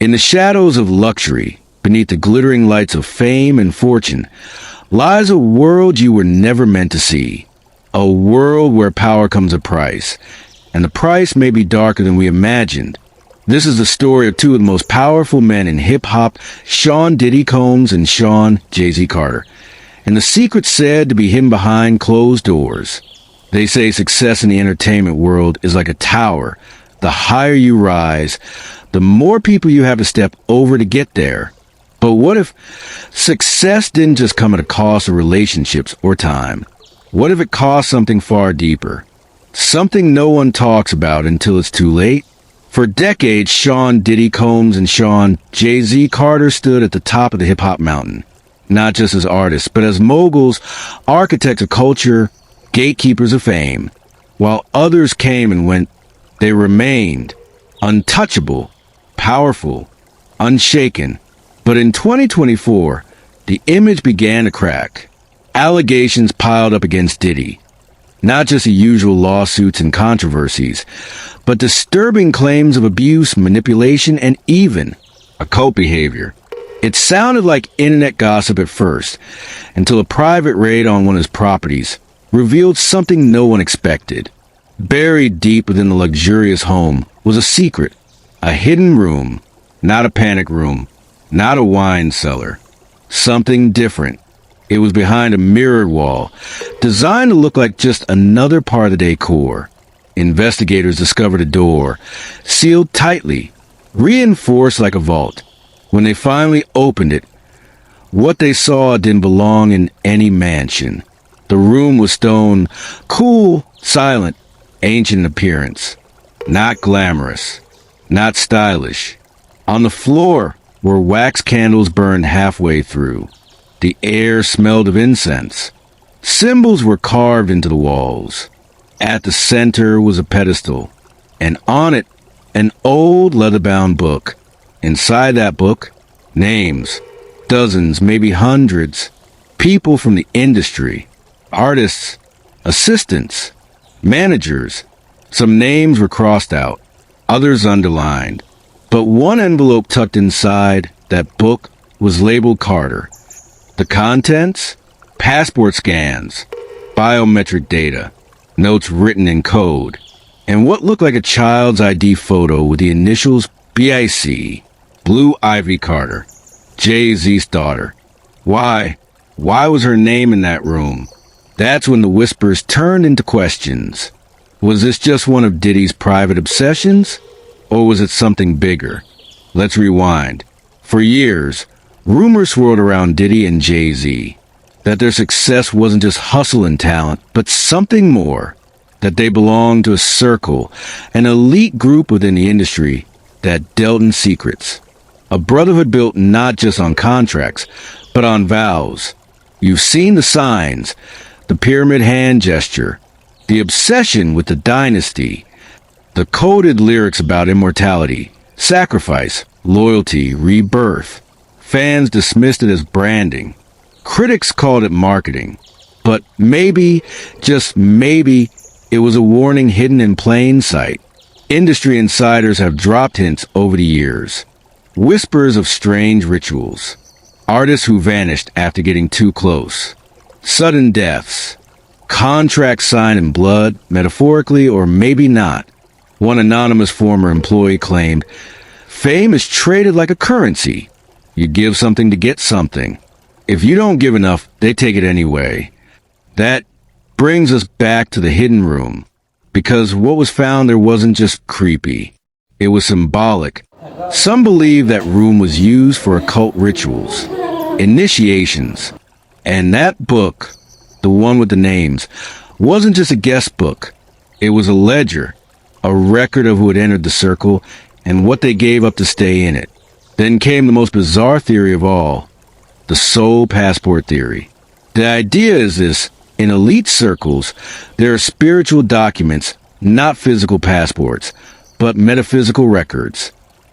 In the shadows of luxury, beneath the glittering lights of fame and fortune, lies a world you were never meant to see. A world where power comes at a price, and the price may be darker than we imagined. This is the story of two of the most powerful men in hip-hop, Sean Diddy Combs and Sean Jay-Z Carter, and the secret said to be hidden behind closed doors. They say success in the entertainment world is like a tower. The higher you rise, the more people you have to step over to get there. But what if success didn't just come at a cost of relationships or time? What if it cost something far deeper? Something no one talks about until it's too late? For decades, Sean Diddy Combs and Sean Jay-Z Carter stood at the top of the hip-hop mountain. Not just as artists, but as moguls, architects of culture, gatekeepers of fame. While others came and went, they remained untouchable, powerful, unshaken. But in 2024, the image began to crack. Allegations piled up against Diddy. Not just the usual lawsuits and controversies, but disturbing claims of abuse, manipulation, and even occult behavior. It sounded like internet gossip at first, until a private raid on one of his properties revealed something no one expected. Buried deep within the luxurious home was a secret, a hidden room, not a panic room, not a wine cellar. Something different. It was behind a mirrored wall, designed to look like just another part of the decor. Investigators discovered a door, sealed tightly, reinforced like a vault. When they finally opened it, what they saw didn't belong in any mansion. The room was stone, cool, silent, ancient in appearance. Not glamorous, not stylish. On the floor were wax candles burned halfway through. The air smelled of incense. Symbols were carved into the walls. At the center was a pedestal, and on it, an old leather-bound book. Inside that book, names, dozens, maybe hundreds, people from the industry, artists, assistants, managers. Some names were crossed out, others underlined. But one envelope tucked inside that book was labeled Carter. The contents? Passport scans, biometric data, notes written in code, and what looked like a child's ID photo with the initials BIC, Blue Ivy Carter, Jay-Z's daughter. Why? Why was her name in that room? That's when the whispers turned into questions. Was this just one of Diddy's private obsessions? Or was it something bigger? Let's rewind. For years, rumors swirled around Diddy and Jay-Z that their success wasn't just hustle and talent, but something more. That they belonged to a circle, an elite group within the industry that dealt in secrets. A brotherhood built not just on contracts, but on vows. You've seen the signs, the pyramid hand gesture, the obsession with the dynasty, the coded lyrics about immortality, sacrifice, loyalty, rebirth. Fans dismissed it as branding. Critics called it marketing. But maybe, just maybe, it was a warning hidden in plain sight. Industry insiders have dropped hints over the years. Whispers of strange rituals. Artists who vanished after getting too close. Sudden deaths. Contracts signed in blood, metaphorically or maybe not. One anonymous former employee claimed, "Fame is traded like a currency. You give something to get something. If you don't give enough, they take it anyway." That brings us back to the hidden room. Because what was found there wasn't just creepy. It was symbolic. Some believe that room was used for occult rituals, initiations. And that book, the one with the names, wasn't just a guest book. It was a ledger, a record of who had entered the circle and what they gave up to stay in it. Then came the most bizarre theory of all, the soul passport theory. The idea is this: in elite circles, there are spiritual documents, not physical passports, but metaphysical records,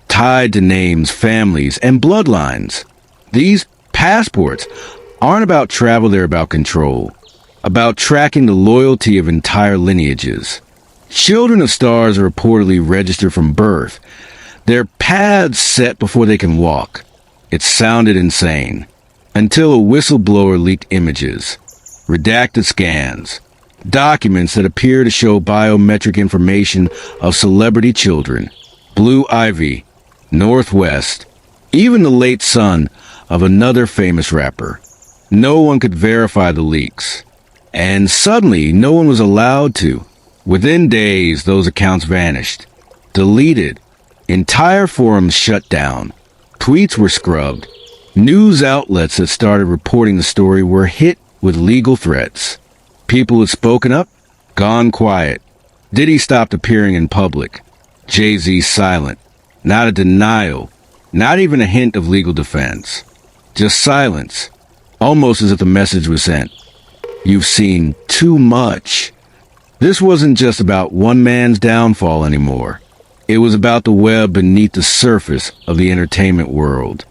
tied to names, families, and bloodlines. These passports aren't about travel, they're about control, about tracking the loyalty of entire lineages. Children of stars are reportedly registered from birth. Their paths set before they can walk. It sounded insane. Until a whistleblower leaked images, redacted scans, documents that appear to show biometric information of celebrity children, Blue Ivy, Northwest, even the late son of another famous rapper. No one could verify the leaks. And suddenly, no one was allowed to. Within days, those accounts vanished, deleted, entire forums shut down, tweets were scrubbed, news outlets that started reporting the story were hit with legal threats. People had spoken up, gone quiet. Diddy stopped appearing in public. Jay-Z silent. Not a denial, not even a hint of legal defense. Just silence, almost as if the message was sent. You've seen too much. This wasn't just about one man's downfall anymore. It was about the web beneath the surface of the entertainment world.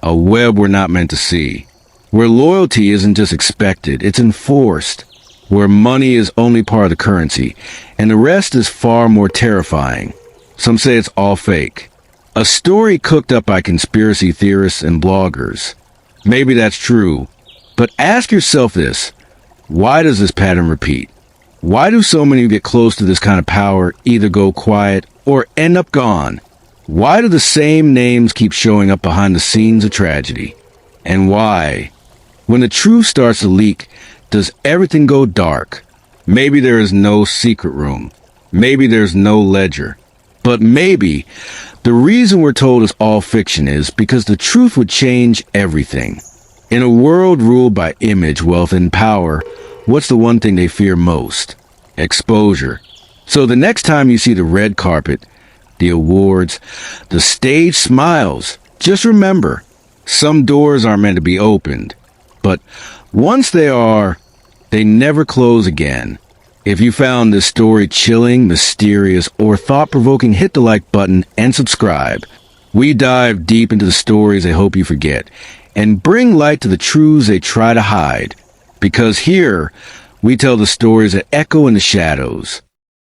A web we're not meant to see. Where loyalty isn't just expected, it's enforced. Where money is only part of the currency, and the rest is far more terrifying. Some say it's all fake. A story cooked up by conspiracy theorists and bloggers. Maybe that's true, but ask yourself this. Why does this pattern repeat? Why do so many who get close to this kind of power either go quiet or end up gone? Why do the same names keep showing up behind the scenes of tragedy? And why, when the truth starts to leak, does everything go dark? Maybe there is no secret room. Maybe there's no ledger. But maybe the reason we're told it's all fiction is because the truth would change everything. In a world ruled by image, wealth, and power, what's the one thing they fear most? Exposure. So the next time you see the red carpet, the awards, the stage smiles, just remember, some doors aren't meant to be opened. But once they are, they never close again. If you found this story chilling, mysterious, or thought-provoking, hit the like button and subscribe. We dive deep into the stories they hope you forget, and bring light to the truths they try to hide. Because here, we tell the stories that echo in the shadows.